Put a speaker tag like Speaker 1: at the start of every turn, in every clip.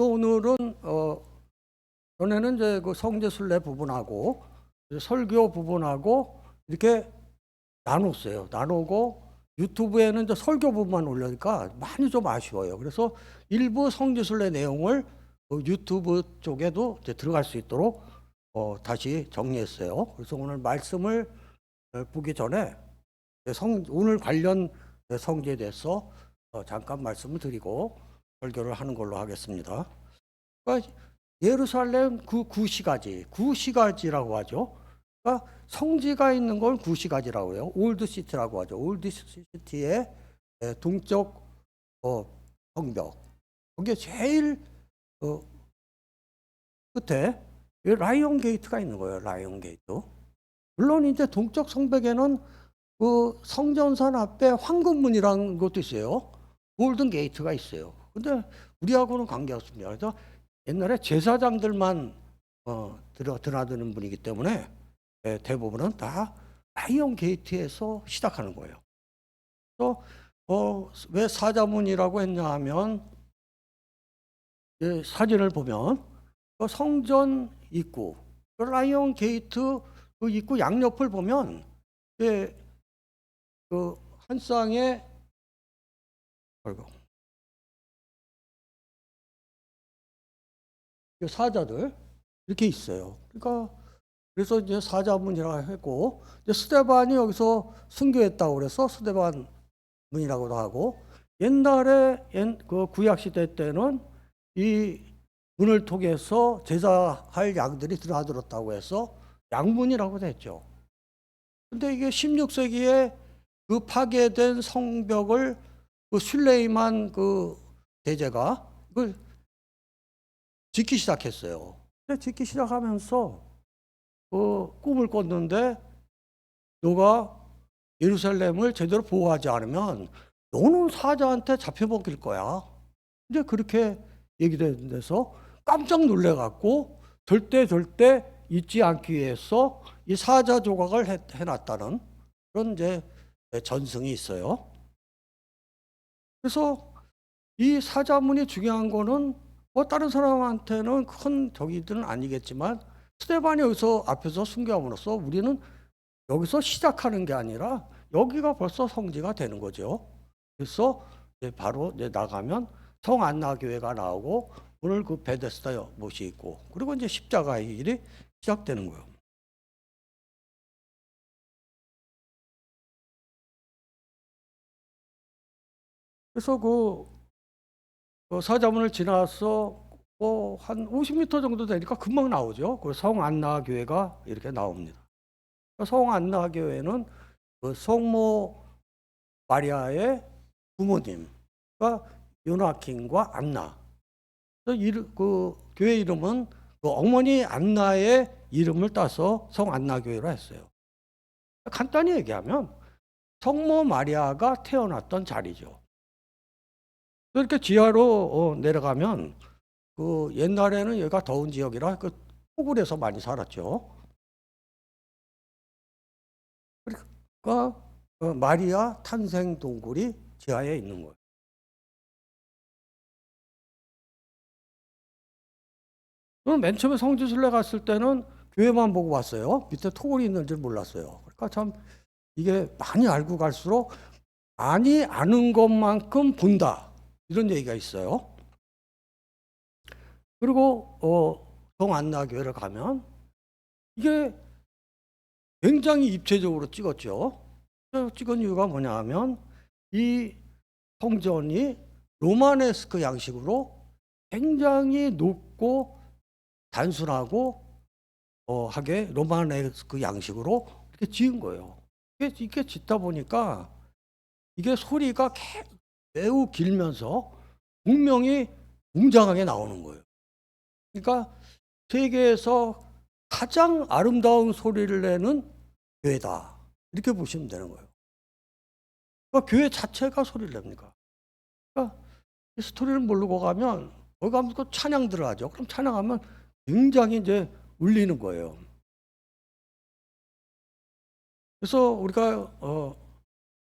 Speaker 1: 또 오늘은 전에는 이제 그 성지순례 부분하고 설교 부분하고 이렇게 나눴어요. 나누고 유튜브에는 이제 설교 부분만 올려니까 많이 좀 아쉬워요. 그래서 일부 성지순례 내용을 유튜브 쪽에도 이제 들어갈 수 있도록 다시 정리했어요. 그래서 오늘 말씀을 보기 전에 오늘 관련 성지에 대해서 잠깐 말씀을 드리고 설교를 하는 걸로 하겠습니다. 그러니까 예루살렘 그 구시가지라고 하죠. 그러니까 성지가 있는 걸 구시가지라고 해요. 올드 시티라고 하죠. 올드 시티의 동쪽 성벽. 거기에 제일 끝에 라이온 게이트가 있는 거예요. 라이온 게이트. 물론 이제 동쪽 성벽에는 그 성전선 앞에 황금문이라는 것도 있어요. 골든 게이트가 있어요. 근데 우리하고는 관계없습니다. 그래서 옛날에 제사장들만 드나드는 분이기 때문에 대부분은 다 라이온 게이트에서 시작하는 거예요. 또 왜 사자문이라고 했냐 하면 사진을 보면 성전 입구, 라이온 게이트 그 입구 양옆을 보면 그 한 쌍의 사자들 이렇게 있어요. 그러니까 그래서 이제 사자문이라고 했고, 이제 스데반이 여기서 순교했다고 그래서 스데반 문이라고도 하고, 옛날에 그 구약 시대 때는 이 문을 통해서 제사할 양들이 드나들었다고 해서 양문이라고도 했죠. 근데 이게 16세기에 그 파괴된 성벽을 그 술레이만 그 대제가 그걸 짓기 시작했어요. 근데 짓기 시작하면서 그 꿈을 꿨는데 너가 예루살렘을 제대로 보호하지 않으면 너는 사자한테 잡혀먹힐 거야. 이제 그렇게 얘기된 데서 깜짝 놀래갖고 절대 잊지 않기 위해서 이 사자 조각을 해놨다는 그런 이제 전승이 있어요. 그래서 이 사자문이 중요한 거는 뭐 다른 사람한테는 큰 저기들은 아니겠지만 스데반이 여기서 앞에서 순교함으로써 우리는 여기서 시작하는 게 아니라 여기가 벌써 성지가 되는 거죠. 그래서 이제 바로 이제 나가면 성안나교회가 나오고 오늘 그 베데스다 못이 있고 그리고 이제 십자가의 길이 시작되는 거예요. 그래서 그 사자문을 지나서 한 50m 정도 되니까 금방 나오죠. 그 성안나교회가 이렇게 나옵니다. 성안나교회는 그 성모 마리아의 부모님과 요나킨과 안나. 그 교회 이름은 그 어머니 안나의 이름을 따서 성안나교회로 했어요. 간단히 얘기하면 성모 마리아가 태어났던 자리죠. 이렇게 지하로 내려가면 그 옛날에는 여기가 더운 지역이라 그 토굴에서 많이 살았죠. 그러니까 마리아 탄생 동굴이 지하에 있는 거예요. 저는 맨 처음에 성지순례 갔을 때는 교회만 보고 왔어요. 밑에 토굴이 있는 줄 몰랐어요. 그러니까 참 이게 많이 알고 갈수록 많이 아는 것만큼 본다. 이런 얘기가 있어요. 그리고 성안나교회를 가면 이게 굉장히 입체적으로 찍었죠. 찍은 이유가 뭐냐 하면 이 성전이 로마네스크 양식으로 굉장히 높고 단순하고 하게 로마네스크 양식으로 이렇게 지은 거예요. 이렇게 짓다 보니까 이게 소리가 매우 길면서 분명히 웅장하게 나오는 거예요. 그러니까 세계에서 가장 아름다운 소리를 내는 교회다. 이렇게 보시면 되는 거예요. 그러니까 교회 자체가 소리를 냅니까? 그러니까 이 스토리를 모르고 가면 거기 가면 또 찬양들을 하죠. 그럼 찬양하면 굉장히 이제 울리는 거예요. 그래서 우리가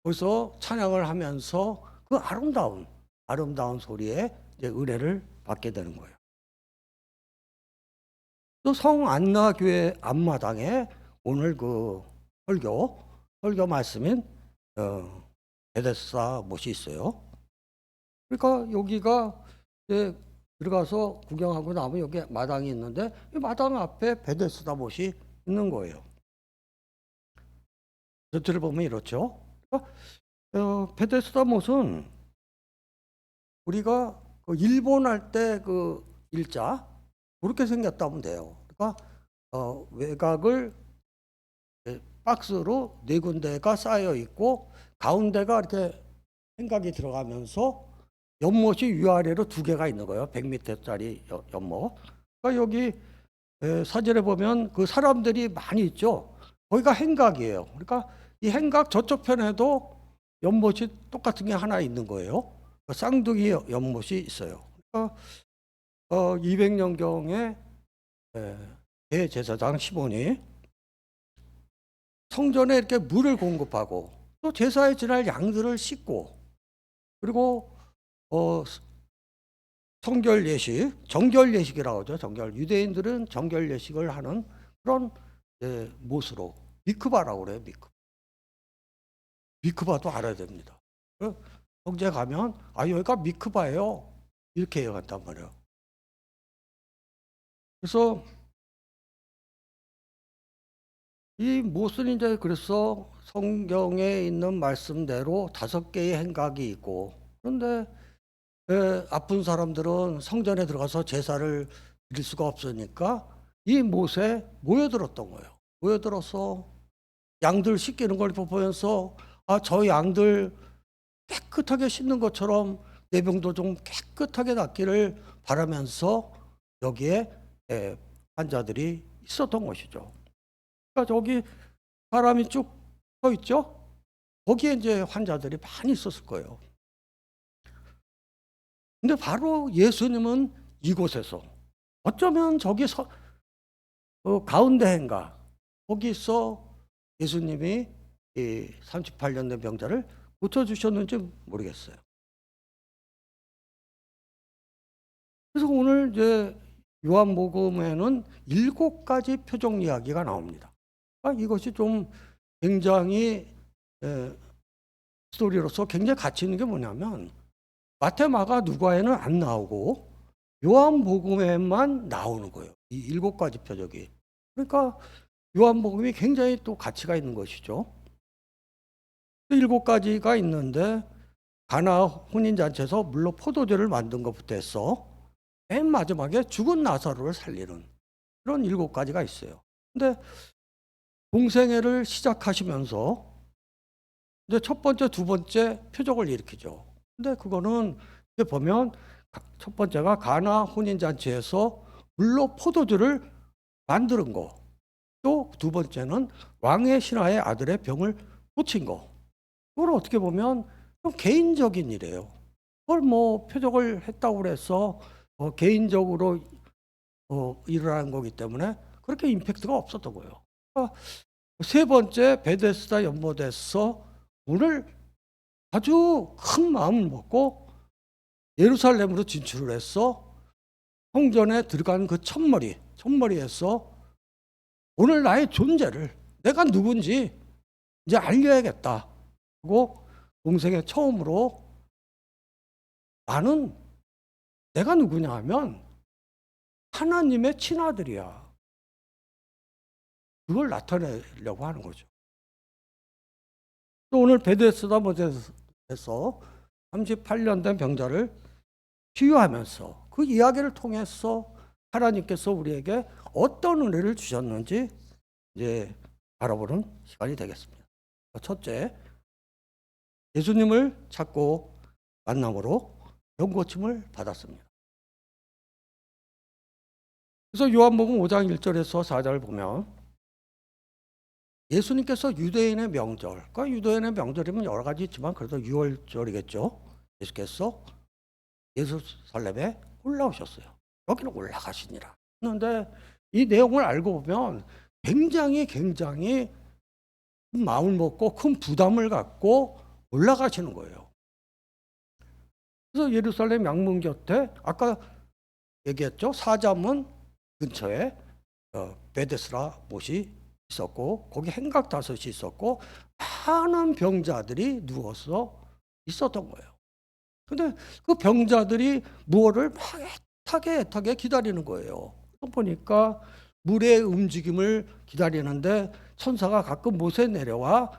Speaker 1: 거기서 찬양을 하면서 그 아름다운 소리에 이제 은혜를 받게 되는 거예요. 또 성안나교회 앞마당에 오늘 그 설교 말씀인 베데스다 못이 있어요. 그러니까 여기가 이제 들어가서 구경하고 나면 여기 마당이 있는데 이 마당 앞에 베데스다 못이 있는 거예요. 전체를 보면 이렇죠. 베데스다 못은 우리가 그 일본 할 때 그 일자 그렇게 생겼다면 돼요. 그러니까 외곽을 박스로 네 군데가 쌓여 있고 가운데가 이렇게 생각이 들어가면서 연못이 위아래로 두 개가 있는 거예요. 100m짜리 연못. 그러니까 여기 사진에 보면 그 사람들이 많이 있죠. 거기가 행각이에요. 그러니까 이 행각 저쪽 편에도 연못이 똑같은 게 하나 있는 거예요. 쌍둥이 연못이 있어요. 그러니까 200년경에 대제사장 시몬이 성전에 이렇게 물을 공급하고 또 제사에 지날 양들을 씻고 그리고 성결 예식, 정결 예식이라고 하죠. 정결. 유대인들은 정결 예식을 하는 그런 못으로 미크바라고 그래요. 미크바도 알아야 됩니다. 성지에 가면 여기가 미크바예요. 이렇게 얘기한단 말이에요. 그래서 이 못은 이제 그래서 성경에 있는 말씀대로 5개의 행각이 있고 그런데 아픈 사람들은 성전에 들어가서 제사를 드릴 수가 없으니까 이 못에 모여들었던 거예요. 모여들어서 양들 씻기는 걸 보면서 저 양들 깨끗하게 씻는 것처럼 내 병도 좀 깨끗하게 낫기를 바라면서 여기에 환자들이 있었던 것이죠. 그러니까 저기 사람이 쭉 서 있죠. 거기에 이제 환자들이 많이 있었을 거예요. 근데 바로 예수님은 이곳에서 어쩌면 저기 가운데 행가 거기서 예수님이 이 38년 된 병자를 고쳐주셨는지 모르겠어요. 그래서 오늘 이제 요한복음에는 7가지 표적 이야기가 나옵니다. 이것이 좀 굉장히 스토리로서 굉장히 가치 있는 게 뭐냐면 마태, 마가, 누가에는 안 나오고 요한복음에만 나오는 거예요. 이 7가지 표적이. 그러니까 요한복음이 굉장히 또 가치가 있는 것이죠. 7가지가 있는데 가나 혼인잔치에서 물로 포도주를 만든 것부터 해서 맨 마지막에 죽은 나사로를 살리는 그런 7가지가 있어요. 근데 공생애를 시작하시면서 이제 첫 번째, 두 번째 표적을 일으키죠. 근데 그거는 이제 보면 첫 번째가 가나 혼인잔치에서 물로 포도주를 만드는 거. 또 두 번째는 왕의 신하의 아들의 병을 고친 거. 그걸 어떻게 보면 좀 개인적인 일이에요. 그걸 뭐 표적을 했다고 해서 개인적으로 일어나는 거기 때문에 그렇게 임팩트가 없었던 거예요. 그러니까 세 번째 베데스다 연못에서 오늘 아주 큰 마음을 먹고 예루살렘으로 진출을 해서 성전에 들어간 그 첫머리에서 오늘 나의 존재를 내가 누군지 이제 알려야겠다 하고 공생애 처음으로 나는 내가 누구냐 하면 하나님의 친아들이야. 그걸 나타내려고 하는 거죠. 또 오늘 베데스다 못에서 38년 된 병자를 치유하면서 그 이야기를 통해서 하나님께서 우리에게 어떤 은혜를 주셨는지 이제 알아보는 시간이 되겠습니다. 첫째, 예수님을 찾고 만남으로 병고침을 받았습니다. 그래서 요한복음 5장 1절에서 4절을 보면 예수님께서 유대인의 명절, 그러니까 유대인의 명절이면 여러 가지 있지만 그래도 유월절이겠죠. 예수께서 예루살렘에 올라오셨어요. 여기는 올라가시니라. 그런데 이 내용을 알고 보면 굉장히 큰 마음을 먹고 큰 부담을 갖고 올라가시는 거예요. 그래서 예루살렘 양문 곁에 아까 얘기했죠. 사자문 근처에 베데스라 못이 있었고 거기 행각 다섯이 있었고 많은 병자들이 누워서 있었던 거예요. 근데 그 병자들이 무엇을 막 애타게 기다리는 거예요. 보니까 물의 움직임을 기다리는데 천사가 가끔 못에 내려와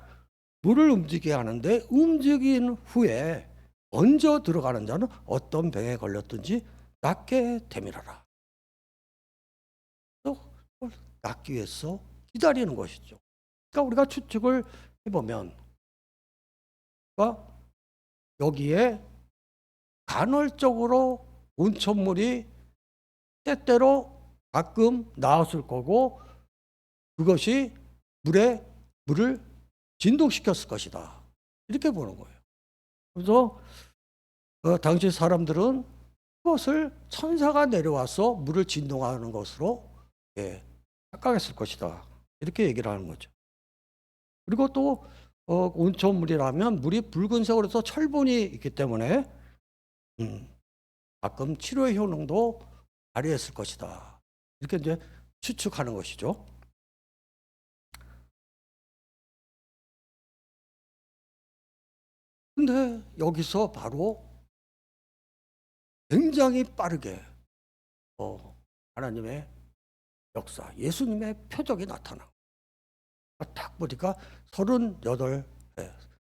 Speaker 1: 물을 움직이게 하는데 움직인 후에 먼저 들어가는 자는 어떤 병에 걸렸든지 낫게 되밀어라. 또 낫기 위해서 기다리는 것이죠. 그러니까 우리가 추측을 해보면 여기에 간헐적으로 온천물이 때때로 가끔 나왔을 거고 그것이 물을 진동시켰을 것이다. 이렇게 보는 거예요. 그래서 당시 사람들은 그것을 천사가 내려와서 물을 진동하는 것으로 착각했을 것이다. 이렇게 얘기를 하는 거죠. 그리고 또 온천물이라면 물이 붉은색으로 해서 철분이 있기 때문에 가끔 치료의 효능도 발휘했을 것이다. 이렇게 이제 추측하는 것이죠. 근데 여기서 바로 굉장히 빠르게 하나님의 역사, 예수님의 표적이 나타나. 딱 보니까 38,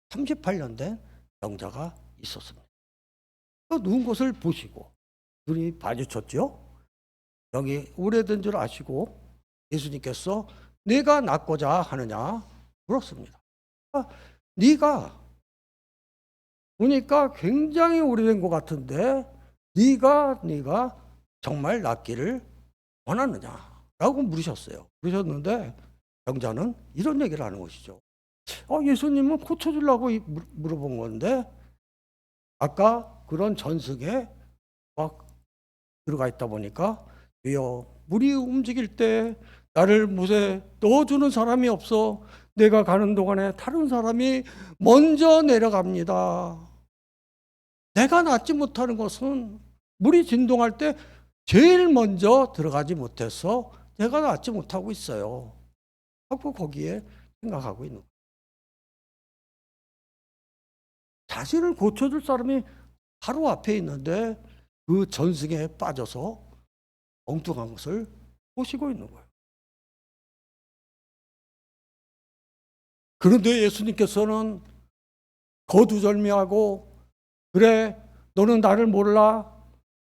Speaker 1: 38년 된 병자가 있었습니다. 누운 것을 보시고 눈이 마주쳤죠. 여기 오래된 줄 아시고 예수님께서 네가 낫고자 하느냐 물었습니다. 네가 보니까 굉장히 오래된 것 같은데 네가 정말 낫기를 원하느냐라고 물으셨어요. 그러셨는데 병자는 이런 얘기를 하는 것이죠. 예수님은 고쳐주려고 물어본 건데 아까 그런 전승에 막 들어가 있다 보니까 주여 물이 움직일 때 나를 못에 넣어주는 사람이 없어 내가 가는 동안에 다른 사람이 먼저 내려갑니다. 내가 낫지 못하는 것은 물이 진동할 때 제일 먼저 들어가지 못해서 내가 낫지 못하고 있어요. 하고 거기에 생각하고 있는 거예요. 자신을 고쳐줄 사람이 바로 앞에 있는데 그 전승에 빠져서 엉뚱한 것을 보시고 있는 거예요. 그런데 예수님께서는 거두절미하고 그래 너는 나를 몰라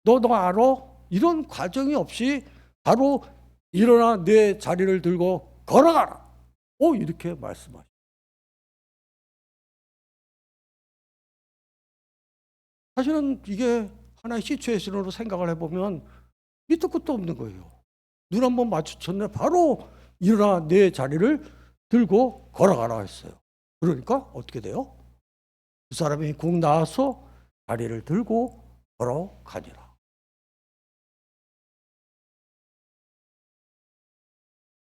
Speaker 1: 너 알아? 이런 과정이 없이 바로 일어나 내 자리를 들고 걸어가라. 이렇게 말씀하시죠. 사실은 이게 하나의 시츄에이션으로 생각을 해보면 밑도 끝도 없는 거예요. 눈 한번 마주쳤네 바로 일어나 내 자리를 들고 걸어가라 했어요. 그러니까 어떻게 돼요? 그 사람이 국 나와서 자리를 들고 걸어가니라.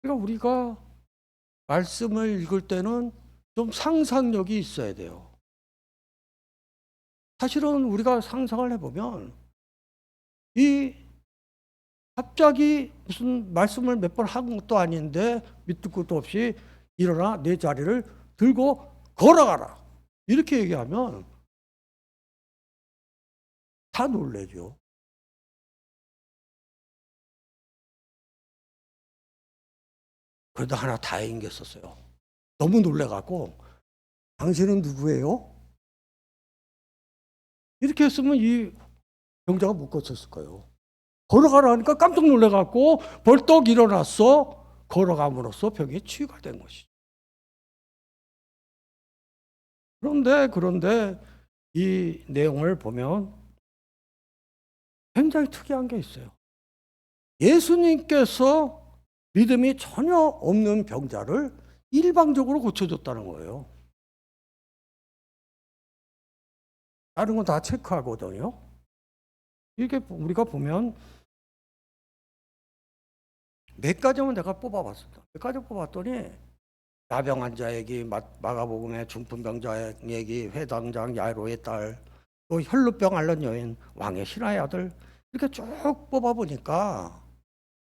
Speaker 1: 그러니까 우리가 말씀을 읽을 때는 좀 상상력이 있어야 돼요. 사실은 우리가 상상을 해보면 이 갑자기 무슨 말씀을 몇 번 한 것도 아닌데 밑도 끝도 없이 일어나 내 자리를 들고 걸어가라 이렇게 얘기하면 다 놀래죠. 그래도 하나 다행인 게 있었어요. 너무 놀래갖고 당신은 누구예요? 이렇게 했으면 이 병자가 못 고쳤을 거예요. 걸어가라 하니까 깜짝 놀래갖고 벌떡 일어났어. 걸어감으로써 병이 치유가 된 것이죠. 그런데 이 내용을 보면 굉장히 특이한 게 있어요. 예수님께서 믿음이 전혀 없는 병자를 일방적으로 고쳐줬다는 거예요. 다른 건 다 체크하거든요. 이게 우리가 보면 몇 가지만 내가 뽑아봤습니다. 몇 가지 뽑았더니 나병 환자 얘기, 마가복음의 중풍병자 얘기, 회당장 야이로의 딸, 또 혈루병 앓는 여인, 왕의 신하의 아들 이렇게 쭉 뽑아보니까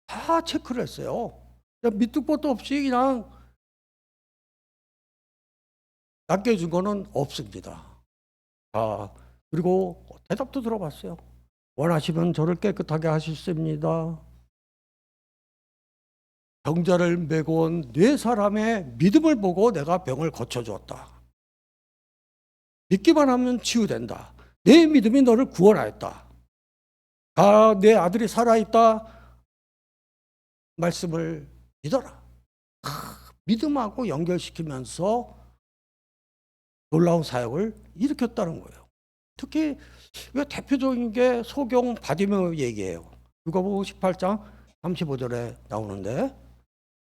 Speaker 1: 다 체크를 했어요. 밑도 끝도 없이 그냥 낚여준 거는 없습니다. 그리고 대답도 들어봤어요. 원하시면 저를 깨끗하게 하실 수 있습니다. 병자를 메고 온 네 사람의 믿음을 보고 내가 병을 고쳐주었다. 믿기만 하면 치유된다. 내 믿음이 너를 구원하였다. 내 아들이 살아있다. 말씀을 믿어라. 믿음하고 연결시키면서 놀라운 사역을 일으켰다는 거예요. 특히 대표적인 게 소경 바디메오 얘기예요. 누가복음 18장 35절에 나오는데,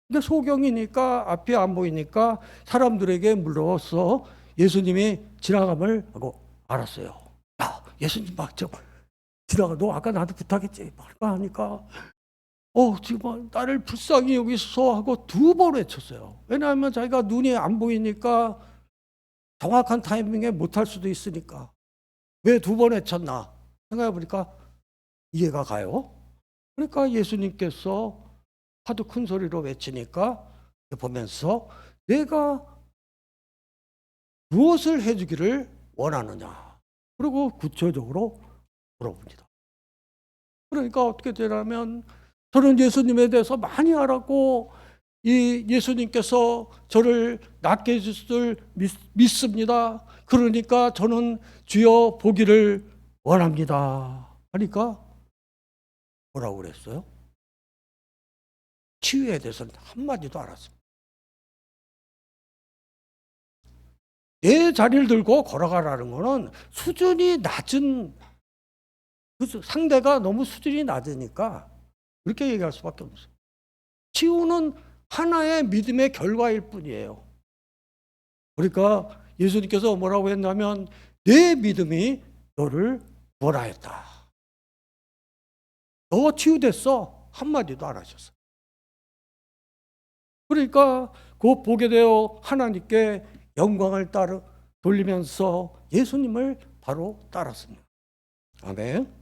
Speaker 1: 근데 소경이니까 앞이 안 보이니까 사람들에게 물러서 예수님이 지나감을 하고 알았어요. 야, 예수님 막 지나가. 너 아까 나한테 부탁했지? 말까 하니까 지금 나를 불쌍히 여기서 하고 두 번 외쳤어요. 왜냐하면 자기가 눈이 안 보이니까 정확한 타이밍에 못할 수도 있으니까. 왜 두 번 외쳤나 생각해 보니까 이해가 가요. 그러니까 예수님께서 하도 큰 소리로 외치니까 보면서 내가 무엇을 해주기를 원하느냐, 그리고 구체적으로 물어봅니다. 그러니까 어떻게 되냐면, 저는 예수님에 대해서 많이 알았고 이 예수님께서 저를 낫게 해주실 믿습니다. 그러니까 저는 주여 보기를 원합니다. 하니까 뭐라고 그랬어요? 치유에 대해서는 한마디도 안 했습니다. 내 자리를 들고 걸어가라는 거는 수준이 낮은, 상대가 너무 수준이 낮으니까 그렇게 얘기할 수밖에 없어요. 치유는 하나의 믿음의 결과일 뿐이에요. 그러니까 예수님께서 뭐라고 했냐면 내 믿음이 너를 구원하였다. 너 치유됐어. 한마디도 안 하셨어. 그러니까 그 보게 되어 하나님께 영광을 돌리면서 예수님을 바로 따랐습니다. 아멘.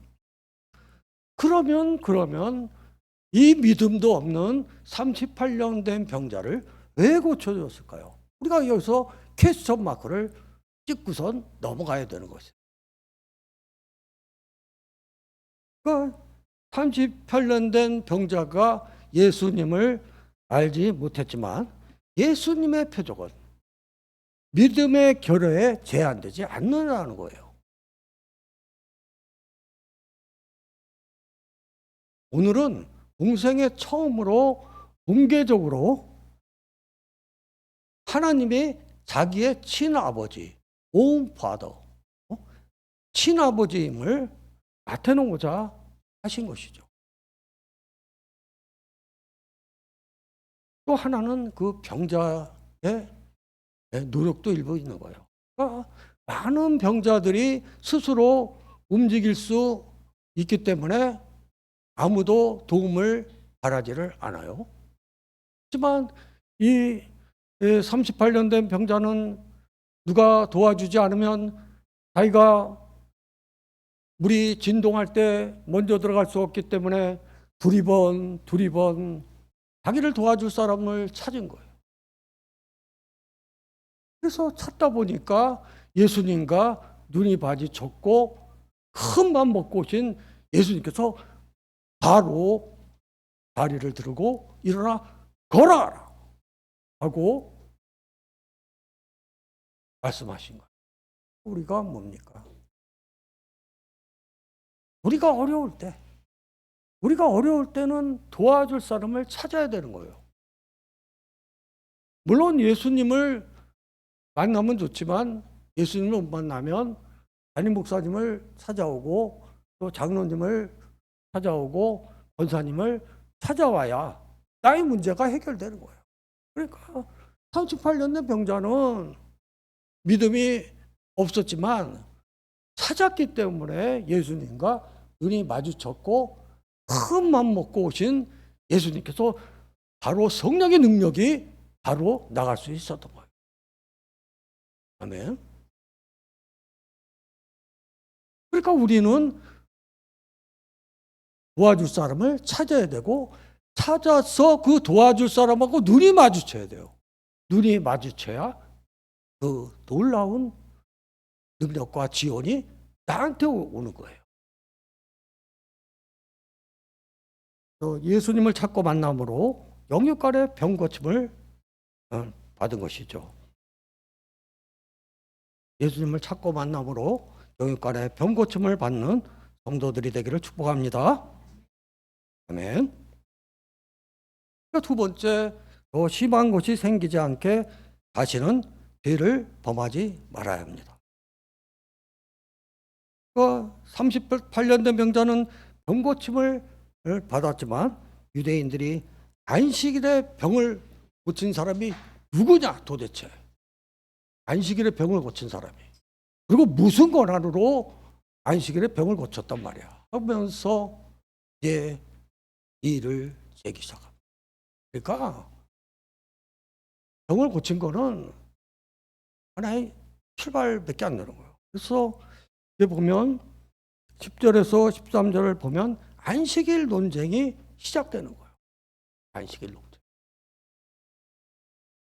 Speaker 1: 그러면 이 믿음도 없는 38년 된 병자를 왜 고쳐줬을까요? 우리가 여기서 퀘스천 마크를 찍고선 넘어가야 되는 것이에요. 그러니까 38년 된 병자가 예수님을 알지 못했지만 예수님의 표적은 믿음의 결여에 제한되지 않는다는 거예요. 오늘은 공생애 처음으로 공개적으로 하나님이 자기의 친아버지, own father, 친아버지임을 나타내고자 하신 것이죠. 또 하나는 그 병자의 노력도 일부 있는 거예요. 그러니까 많은 병자들이 스스로 움직일 수 있기 때문에 아무도 도움을 바라지를 않아요. 하지만 이 38년 된 병자는 누가 도와주지 않으면 자기가 물이 진동할 때 먼저 들어갈 수 없기 때문에 두리번 자기를 도와줄 사람을 찾은 거예요. 그래서 찾다 보니까 예수님과 눈이 마주쳤고 큰 맘 먹고 오신 예수님께서 바로 다리를 들고 일어나 걸어라 하고 말씀하신 거예요. 우리가 뭡니까? 우리가 어려울 때는 도와줄 사람을 찾아야 되는 거예요. 물론 예수님을 만나면 좋지만 예수님을 못 만나면 담임 목사님을 찾아오고 또 장로님을 찾아오고 권사님을 찾아와야 나의 문제가 해결되는 거예요. 그러니까 38년 된 병자는 믿음이 없었지만 찾았기 때문에 예수님과 눈이 마주쳤고 큰 맘 먹고 오신 예수님께서 바로 성령의 능력이 바로 나갈 수 있었던 거예요. 아멘. 그러니까 우리는 도와줄 사람을 찾아야 되고 찾아서 그 도와줄 사람하고 눈이 마주쳐야 돼요. 눈이 마주쳐야 그 놀라운 능력과 지원이 나한테 오는 거예요. 예수님을 찾고 만남으로 영육간의 병 고침을 받은 것이죠. 예수님을 찾고 만남으로 영육간의 병 고침을 받는 성도들이 되기를 축복합니다. 아멘. 두 번째, 더 심한 것이 생기지 않게 다시는 죄를 범하지 말아야 합니다. 38년 된 병자는 병 고침을 받았지만 유대인들이 안식일에 병을 고친 사람이 누구냐 도대체. 안식일에 병을 고친 사람이. 그리고 무슨 권한으로 안식일에 병을 고쳤단 말이야. 하면서 이제 일을 재기 시작합니다. 그러니까 병을 고친 거는 하나의 출발밖에 안 되는 거예요. 그래서 이제 보면 10절에서 13절을 보면 안식일 논쟁이 시작되는 거예요. 안식일 논쟁.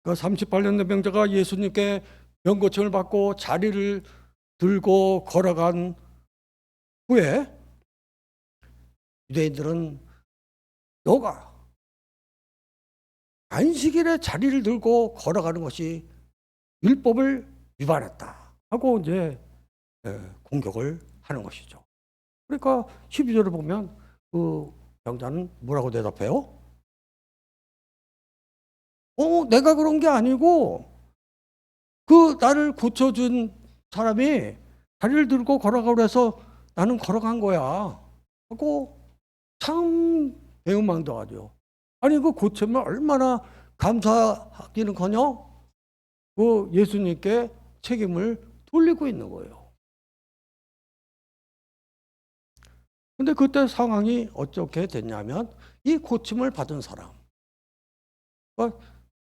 Speaker 1: 그 38년 된 병자가 예수님께 병 고침을 받고 자리를 들고 걸어간 후에 유대인들은 너가 안식일에 자리를 들고 걸어가는 것이 율법을 위반했다 하고 이제 공격을 하는 것이죠. 그러니까 12절을 보면 그 병자는 뭐라고 대답해요? 내가 그런 게 아니고 그 나를 고쳐준 사람이 다리를 들고 걸어가고 해서 나는 걸어간 거야 하고 참 배은망덕하죠. 아니 그 고치면 얼마나 감사하기는커녕 그 예수님께 책임을 돌리고 있는 거예요. 근데 그때 상황이 어떻게 됐냐면 이 고침을 받은 사람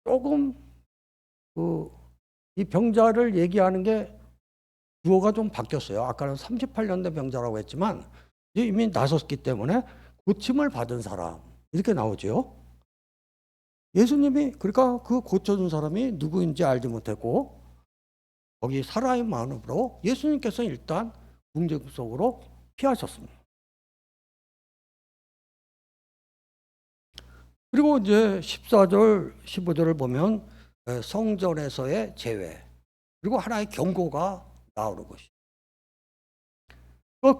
Speaker 1: 조금 이 병자를 얘기하는 게 주어가 좀 바뀌었어요. 아까는 38년 된 병자라고 했지만 이미 나섰기 때문에 고침을 받은 사람 이렇게 나오죠. 예수님이 그러니까 그 고쳐준 사람이 누구인지 알지 못했고 거기 살아있만으로 예수님께서 일단 궁정 속으로 피하셨습니다. 그리고 이제 14절, 15절을 보면 성전에서의 제외 그리고 하나의 경고가 나오는 것이.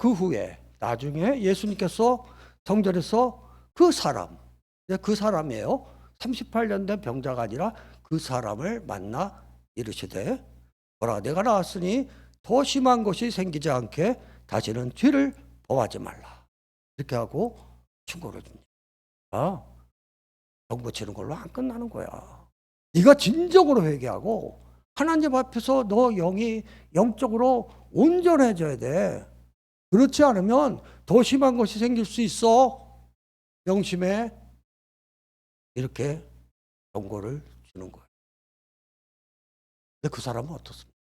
Speaker 1: 그 후에 나중에 예수님께서 성전에서 그 사람이에요. 38년 된 병자가 아니라 그 사람을 만나 이르시되 보라 내가 나왔으니 더 심한 것이 생기지 않게 다시는 죄를 범하지 말라. 이렇게 하고 충고를 줍니다. 병 고치는 걸로 안 끝나는 거야. 네가 진정으로 회개하고 하나님 앞에서 너 영이 영적으로 온전해져야 돼. 그렇지 않으면 더 심한 것이 생길 수 있어. 명심해. 이렇게 경고를 주는 거예요. 근데 그 사람은 어떻습니까?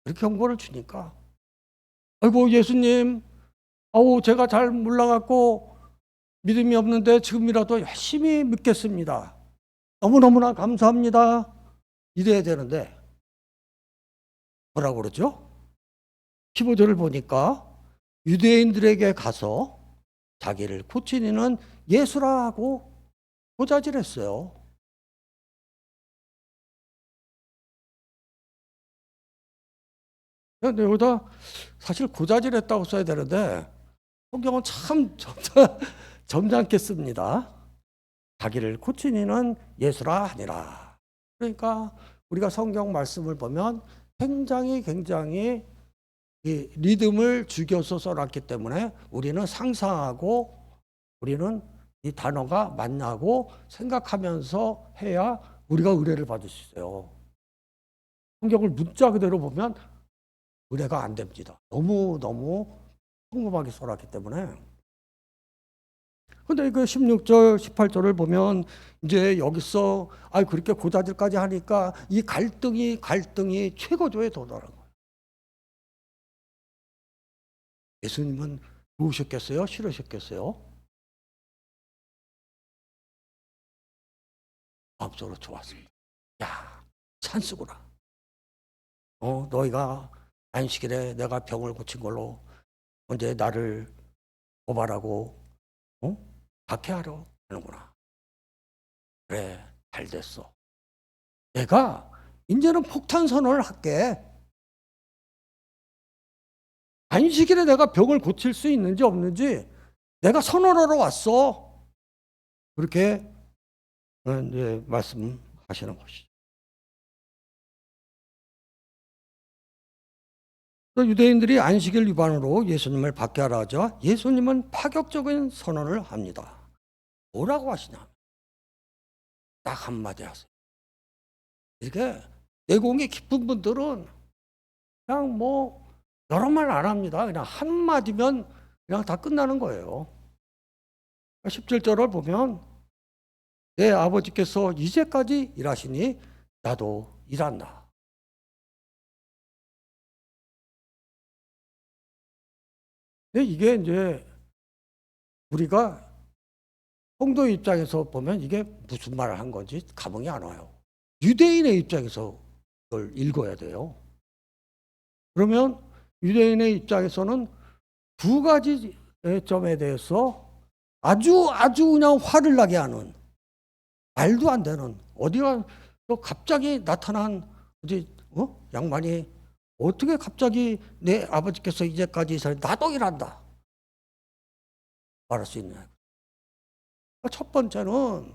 Speaker 1: 이렇게 경고를 주니까 아이고 예수님 제가 잘 몰라갖고 믿음이 없는데 지금이라도 열심히 믿겠습니다. 너무너무나 감사합니다. 이래야 되는데 뭐라고 그러죠? 15절을 보니까 유대인들에게 가서 자기를 고친 이는 예수라 하고 고자질했어요. 근데 여기다 사실 고자질했다고 써야 되는데 성경은 참 점잖게 씁니다. 자기를 고친 이는 예수라 하니라. 그러니까 우리가 성경 말씀을 보면 굉장히 이 리듬을 죽여서 써놨기 때문에 우리는 상상하고 우리는 이 단어가 맞나고 생각하면서 해야 우리가 의뢰를 받을 수 있어요. 성경을 문자 그대로 보면 의뢰가 안 됩니다. 너무 평범하게 써놨기 때문에. 근데 그 16절, 18절을 보면 이제 여기서 그렇게 고자질까지 하니까 이 갈등이 최고조에 도달한 거예요. 예수님은 좋으셨겠어요? 싫으셨겠어요? 마음속으로 좋았습니다. 야, 찬스구나. 너희가 안식일에 내가 병을 고친 걸로 언제 나를 고발하고 박해하려 하는구나. 그래, 잘 됐어. 내가 이제는 폭탄 선언을 할게. 안식일에 내가 병을 고칠 수 있는지 없는지 내가 선언하러 왔어. 그렇게 이제 말씀하시는 것이죠. 유대인들이 안식일 위반으로 예수님을 박해하라 하자 예수님은 파격적인 선언을 합니다. 뭐라고 하시냐? 딱 한마디 하세요. 이렇게 내공이 깊은 분들은 그냥 여러 말 안 합니다. 그냥 한마디면 그냥 다 끝나는 거예요. 17절을 보면 내 아버지께서 이제까지 일하시니 나도 일한다. 근데 이게 이제 우리가 성도 입장에서 보면 이게 무슨 말을 한 건지 감흥이 안 와요. 유대인의 입장에서 그걸 읽어야 돼요. 그러면 유대인의 입장에서는 두 가지 점에 대해서 아주 그냥 화를 나게 하는, 말도 안 되는, 어디가 또 갑자기 나타난 양반이 어떻게 갑자기 내 아버지께서 이제까지 나도 일한다 말할 수 있냐. 첫 번째는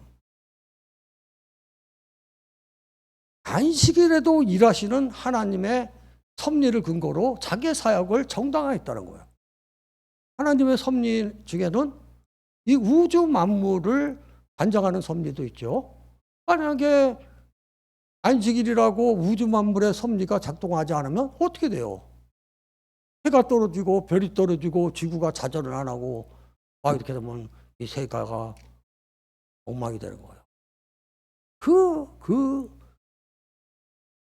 Speaker 1: 안식일에도 일하시는 하나님의 섭리를 근거로 자기의 사역을 정당화했다는 거예요. 하나님의 섭리 중에는 이 우주 만물을 관장하는 섭리도 있죠. 만약에 안식일이라고 우주 만물의 섭리가 작동하지 않으면 어떻게 돼요? 해가 떨어지고 별이 떨어지고 지구가 자전을 안 하고 이렇게 되면 이 세계가 엉망이 되는 거예요.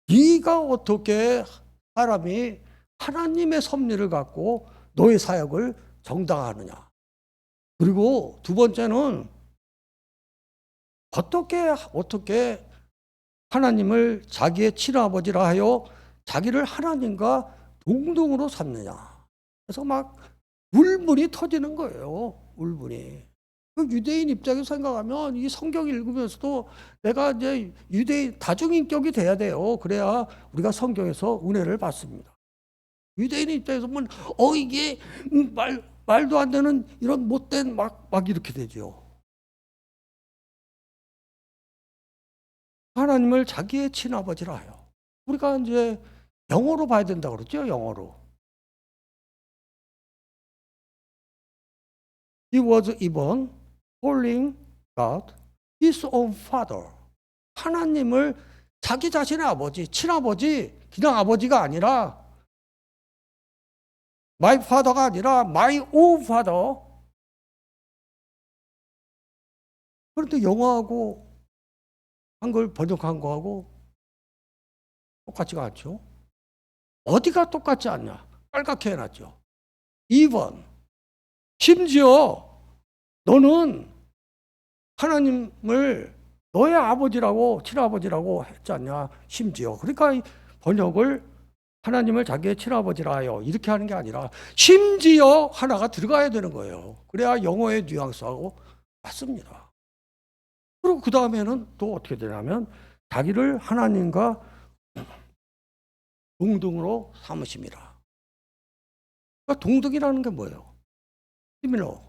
Speaker 1: 네가 어떻게 사람이 하나님의 섭리를 갖고 너의 사역을 정당화하느냐. 그리고 두 번째는 어떻게 하나님을 자기의 친아버지라 하여 자기를 하나님과 동등으로 삼느냐. 그래서 막 울분이 터지는 거예요. 울분이. 그 유대인 입장에서 생각하면 이 성경 읽으면서도 내가 이제 유대인 다중인격이 돼야 돼요. 그래야 우리가 성경에서 은혜를 받습니다. 유대인 입장에서 보면 이게 말도 안 되는 이런 못된 막 이렇게 되죠. 하나님을 자기의 친아버지라 해요. 우리가 이제 영어로 봐야 된다고 그러죠. 영어로. He was even calling God his own father. 하나님을 자기 자신의 아버지, 친아버지, 그냥 아버지가 아니라 my father가 아니라 my own father. 그런데 영어하고 한글 번역한 거하고 똑같지가 않죠. 어디가 똑같지 않냐? 빨갛게 해놨죠. even. 심지어 너는 하나님을 너의 아버지라고 친아버지라고 했지 않냐. 심지어. 그러니까 번역을 하나님을 자기의 친아버지라 하여 이렇게 하는 게 아니라 심지어 하나가 들어가야 되는 거예요. 그래야 영어의 뉘앙스하고 맞습니다. 그리고 그 다음에는 또 어떻게 되냐면 자기를 하나님과 동등으로 삼으심이라. 그러니까 동등이라는 게 뭐예요? 시밀러.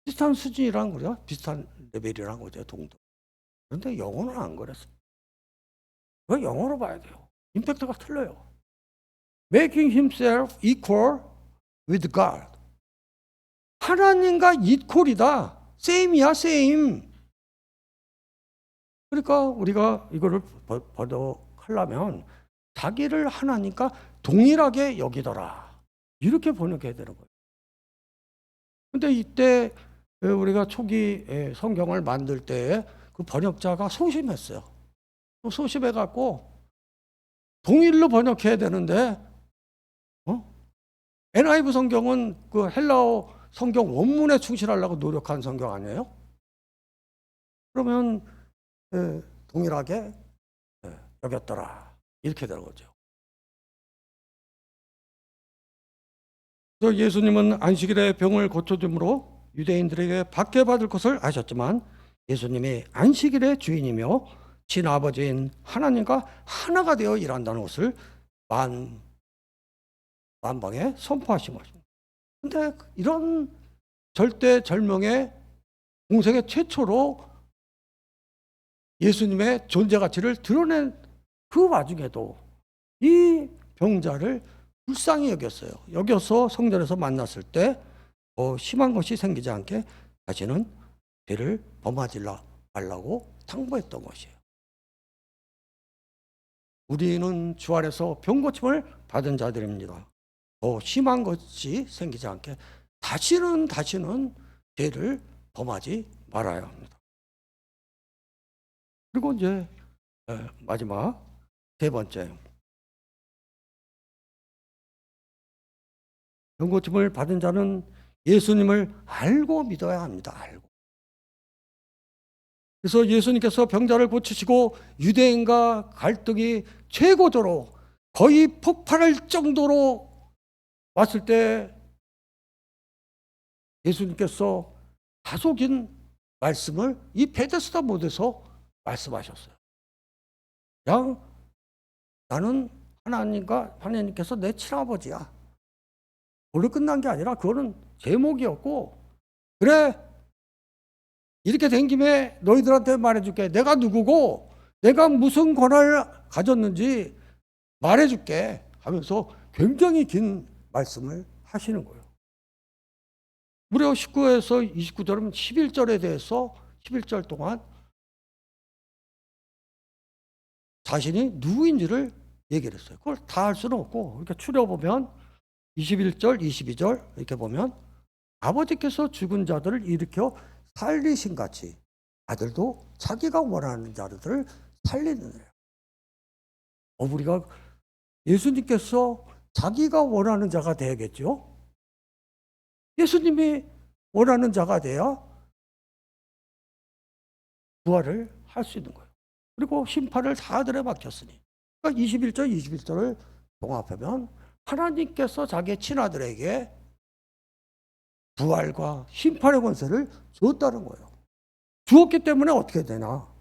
Speaker 1: 비슷한 수준이란 거죠. 비슷한 레벨이란 거죠. 동등. 그런데 영어는 안 그랬어요. 왜 영어로 봐야 돼요? 임팩트가 틀려요. Making himself equal with God. 하나님과 이퀄이다. same이야, same. 그러니까 우리가 이거를 번역하려면 자기를 하나님과 동일하게 여기더라. 이렇게 번역해야 되는 거예요. 근데 이때 우리가 초기 성경을 만들 때 그 번역자가 소심했어요. 소심해갖고 동일로 번역해야 되는데 NIV 성경은 그 헬라어 성경 원문에 충실하려고 노력한 성경 아니에요? 그러면 동일하게 여겼더라. 이렇게 되는 거죠. 그래서 예수님은 안식일에 병을 고쳐줌으로 유대인들에게 받게 받을 것을 아셨지만 예수님이 안식일의 주인이며 친아버지인 하나님과 하나가 되어 일한다는 것을 만방에 선포하신 것입니다. 그런데 이런 절대절명의 공생애 최초로 예수님의 존재 가치를 드러낸 그 와중에도 이 병자를 불쌍히 여겼어요. 여겨서 성전에서 만났을 때 심한 것이 생기지 않게 다시는 죄를 범하지 말라고 당부했던 것이에요. 우리는 주 안에서 병고침을 받은 자들입니다. 더 심한 것이 생기지 않게 다시는 죄를 범하지 말아야 합니다. 그리고 이제 마지막 세 번째, 병고침을 받은 자는 예수님을 알고 믿어야 합니다. 알고. 그래서 예수님께서 병자를 고치시고 유대인과 갈등이 최고조로 거의 폭발할 정도로 왔을 때 예수님께서 다소 긴 말씀을 이 베데스다 못에서 말씀하셨어요. 그냥 나는 하나님께서 내 친아버지야. 오늘 끝난 게 아니라 그거는 제목이었고, 그래 이렇게 된 김에 너희들한테 말해줄게. 내가 누구고 내가 무슨 권한을 가졌는지 말해줄게 하면서 굉장히 긴 말씀을 하시는 거예요. 무려 19에서 29절은 11절에 대해서 11절 동안 자신이 누구인지를 얘기를 했어요. 그걸 다 할 수는 없고 이렇게 추려보면 21절, 22절 이렇게 보면 아버지께서 죽은 자들을 일으켜 살리신 같이 아들도 자기가 원하는 자들을 살리느니라. 우리가 예수님께서 자기가 원하는 자가 되야겠죠. 예수님이 원하는 자가 돼야 부활을 할 수 있는 거예요. 그리고 심판을 다 아들에 맡겼으니. 그러니까 21절, 21절을 종합하면 하나님께서 자기의 친아들에게 부활과 심판의 권세를 줬다는 거예요. 주었기 때문에 어떻게 되나?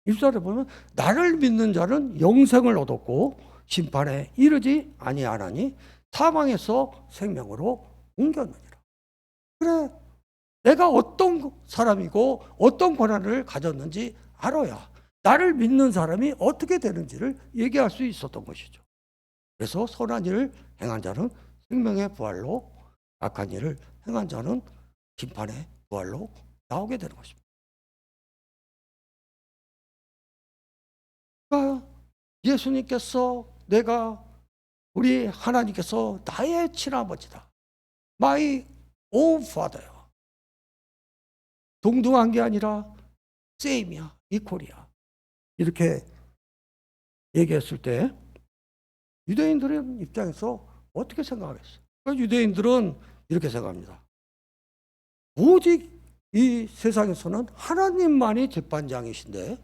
Speaker 1: 1절에 보면 나를 믿는 자는 영생을 얻었고 심판에 이르지 아니하나니 사망에서 생명으로 옮겼느니라. 그래, 내가 어떤 사람이고 어떤 권한을 가졌는지 알아야 나를 믿는 사람이 어떻게 되는지를 얘기할 수 있었던 것이죠. 그래서 선한 일을 행한 자는 생명의 부활로, 악한 일을 행한 자는 심판의 부활로 나오게 되는 것입니다. 그러니까 예수님께서 우리 하나님께서 나의 친아버지다. My own father. 동등한 게 아니라 same이야, equal이야. 이렇게 얘기했을 때 유대인들의 입장에서 어떻게 생각하겠어요? 그러니까 유대인들은 이렇게 생각합니다. 오직 이 세상에서는 하나님만이 재판장이신데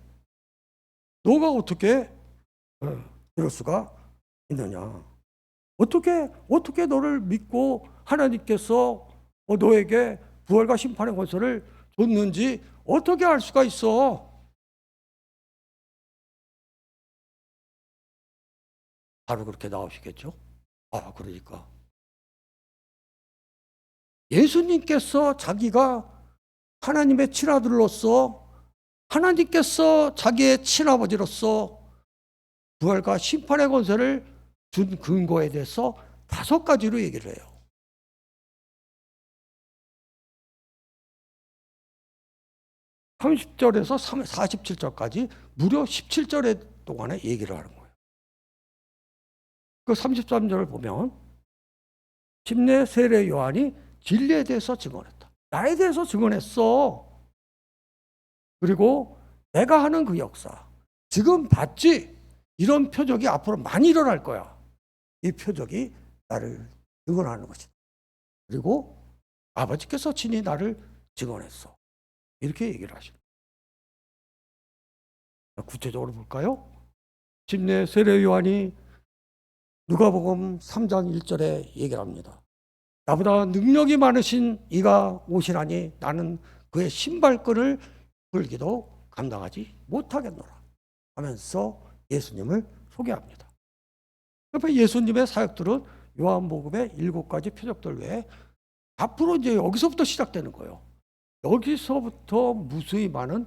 Speaker 1: 너가 어떻게 이럴 수가 있느냐? 어떻게 너를 믿고 하나님께서 너에게 부활과 심판의 권세를 줬는지 어떻게 알 수가 있어? 바로 그렇게 나오시겠죠? 그러니까 예수님께서 자기가 하나님의 친아들로서 하나님께서 자기의 친아버지로서 부활과 심판의 권세를 준 근거에 대해서 5가지로 얘기를 해요. 30절에서 47절까지 무려 17절의 동안에 얘기를 하는 거예요. 그 33절을 보면 침례 세례 요한이 진리에 대해서 증언했다. 나에 대해서 증언했어. 그리고 내가 하는 그 역사, 지금 봤지? 이런 표적이 앞으로 많이 일어날 거야. 이 표적이 나를 증언하는 것이다. 그리고 아버지께서 친히 나를 증언했어. 이렇게 얘기를 하시는 거예요. 구체적으로 볼까요? 침례 세례 요한이 누가복음 3장 1절에 얘기를 합니다. 나보다 능력이 많으신 이가 오시라니 나는 그의 신발끈을 풀기도 감당하지 못하겠노라 하면서 예수님을 소개합니다. 그러니까 예수님의 사역들은 요한복음의 7가지 표적들 외에 앞으로 이제 여기서부터 시작되는 거예요. 여기서부터 무수히 많은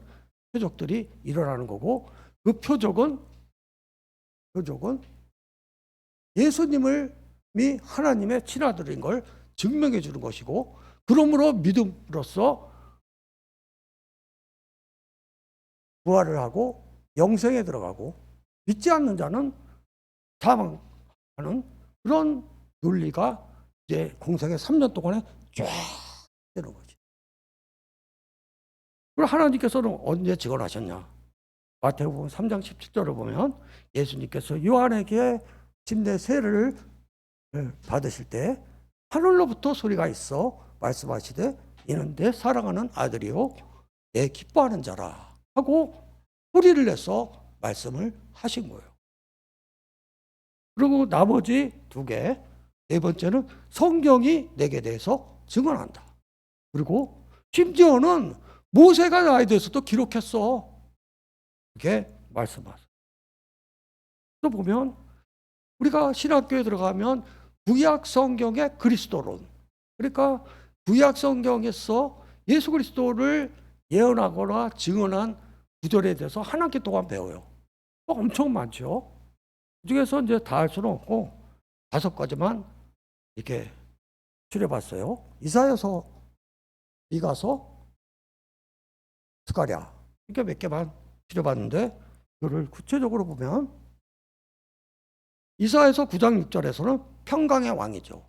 Speaker 1: 표적들이 일어나는 거고, 그 표적은 예수님을 하나님의 친아들인 걸 증명해 주는 것이고, 그러므로 믿음으로써 부활을 하고 영생에 들어가고, 믿지 않는 자는 사망하는 그런 논리가 이제 공생의 3년 동안에 쫙 되는 거지. 그럼 하나님께서는 언제 증언하셨냐? 마태복음 3장 17절을 보면 예수님께서 요한에게 침례 세례를 받으실 때 하늘로부터 소리가 있어 말씀하시되 이는 내 사랑하는 아들이요 내 기뻐하는 자라 하고 소리를 내서 말씀을 하신 거예요. 그리고 나머지 2개, 네 번째는 성경이 내게 대해서 증언한다. 그리고 심지어는 모세가 나에 대해서도 기록했어. 이렇게 말씀하세요. 또 보면 우리가 신학교에 들어가면 구약 성경의 그리스도론, 그러니까 구약 성경에서 예수 그리스도를 예언하거나 증언한 구절에 대해서 한 학기 동안 배워요. 엄청 많죠. 그중에서 이제 다 할 수는 없고 5가지만 이렇게 추려봤어요. 이사야서, 미가서, 스가랴 이렇게 몇 개만 추려봤는데, 이거를 구체적으로 보면 이사야서 9장 6절에서는 평강의 왕이죠.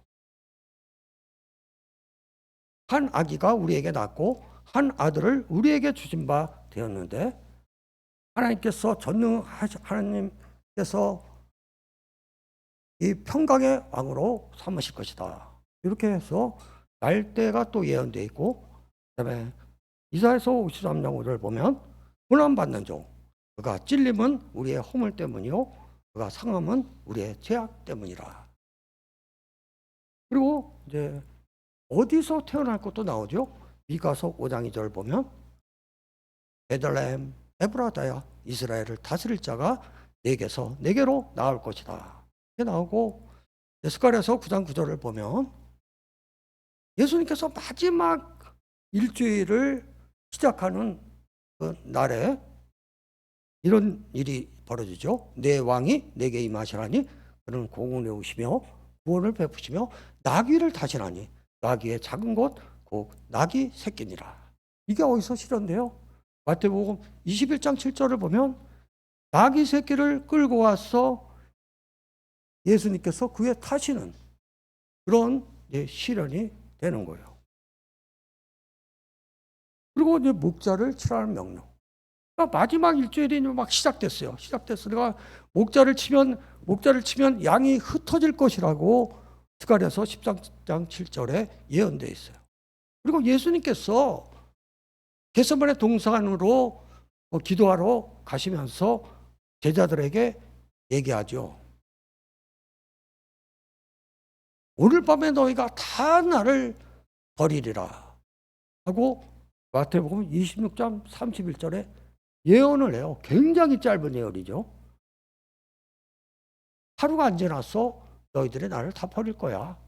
Speaker 1: 한 아기가 우리에게 낳고 한 아들을 우리에게 주신 바 되었는데, 하나님께서 하나님께서 이 평강의 왕으로 삼으실 것이다. 이렇게 해서 날때가 또 예언되어 있고, 그다음에 이사야서 53장 5절을 보면 고난받는 종, 그가 찔림은 우리의 허물 때문이요 그가 상함은 우리의 죄악 때문이라. 그리고 이제 어디서 태어날 것도 나오죠. 미가서 5장 2절 보면 베들레헴 에브라다야 이스라엘을 다스릴 자가 내게로 나올 것이다. 이렇게 나오고, 스가랴서 9장 9절을 보면 예수님께서 마지막 일주일을 시작하는 그 날에 이런 일이 벌어지죠. 내 왕이 내게 임하시라니 그는 공을 내우시며 구원을 베푸시며 나귀를 타시나니 나귀의 작은 것 곧 나귀 새끼니라. 이게 어디서 실현돼요? 마태복음 21장 7절을 보면 나귀 새끼를 끌고 와서 예수님께서 그에 타시는 그런 실현이 되는 거예요. 그리고 이제 목자를 치라는 명령. 그러니까 마지막 일주일이 막 시작됐어요. 시작됐으니까 목자를 치면 양이 흩어질 것이라고 스가랴서 13장 7절에 예언되어 있어요. 그리고 예수님께서 겟세마네 동산으로 기도하러 가시면서 제자들에게 얘기하죠. 오늘 밤에 너희가 다 나를 버리리라 하고 마태복음 26장 31절에 예언을 해요. 굉장히 짧은 예언이죠. 하루가 안 지났어 너희들이 나를 다 버릴 거야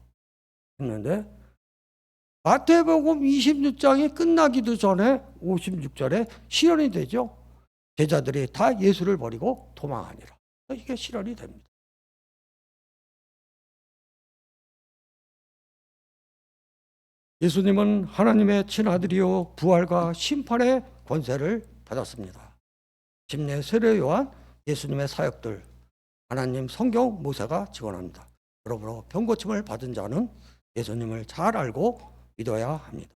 Speaker 1: 했는데, 마태복음 26장이 끝나기도 전에 56절에 실현이 되죠. 제자들이 다 예수를 버리고 도망하니라. 이게 실현이 됩니다. 예수님은 하나님의 친아들이요 부활과 심판의 권세를 받았습니다. 침례 세례 요한, 예수님의 사역들, 하나님 성경 모세가 증언합니다. 그러므로 병고침을 받은 자는 예수님을 잘 알고 믿어야 합니다.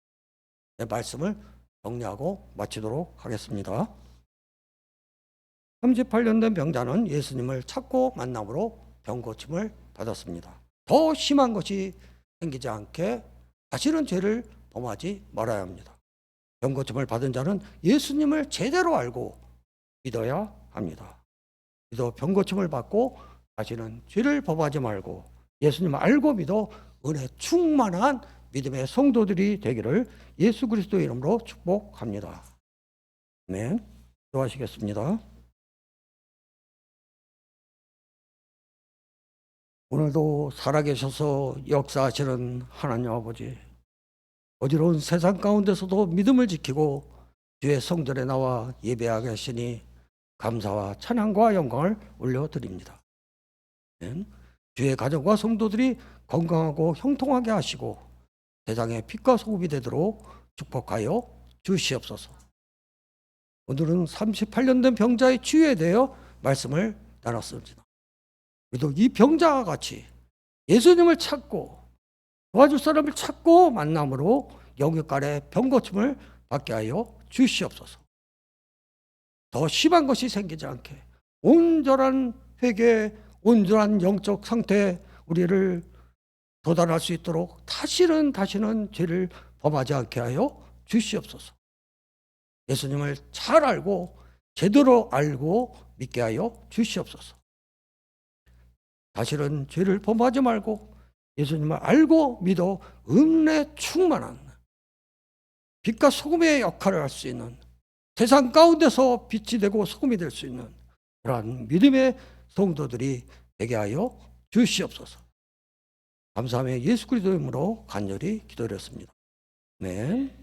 Speaker 1: 내 말씀을 정리하고 마치도록 하겠습니다. 38년 된 병자는 예수님을 찾고 만남으로 병고침을 받았습니다. 더 심한 것이 생기지 않게 다시는 죄를 범하지 말아야 합니다. 병고침을 받은 자는 예수님을 제대로 알고 믿어야 합니다. 믿어 병고침을 받고 다시는 죄를 범하지 말고 예수님 알고 믿어 은혜 충만한 믿음의 성도들이 되기를 예수 그리스도의 이름으로 축복합니다. 아멘. 기도하시겠습니다. 오늘도 살아계셔서 역사하시는 하나님 아버지, 어지러운 세상 가운데서도 믿음을 지키고 주의 성전에 나와 예배하게 하시니 감사와 찬양과 영광을 올려드립니다. 주의 가정과 성도들이 건강하고 형통하게 하시고 세상의 빛과 소금이 되도록 축복하여 주시옵소서. 오늘은 38년 된 병자의 치유에 대하여 말씀을 나눴습니다. 우리도 이 병자와 같이 예수님을 찾고 도와줄 사람을 찾고 만남으로 영육간의 병고침을 받게 하여 주시옵소서. 더 심한 것이 생기지 않게 온전한 회개, 온전한 영적 상태에 우리를 도달할 수 있도록 다시는 죄를 범하지 않게 하여 주시옵소서. 예수님을 잘 알고 제대로 알고 믿게 하여 주시옵소서. 다시는 죄를 범하지 말고 예수님을 알고 믿어 은혜 충만한 빛과 소금의 역할을 할 수 있는, 세상 가운데서 빛이 되고 소금이 될 수 있는 그러한 믿음의 성도들이 되게 하여 주시옵소서. 감사하며 예수 그리스도의 이름으로 간절히 기도드렸습니다. 네.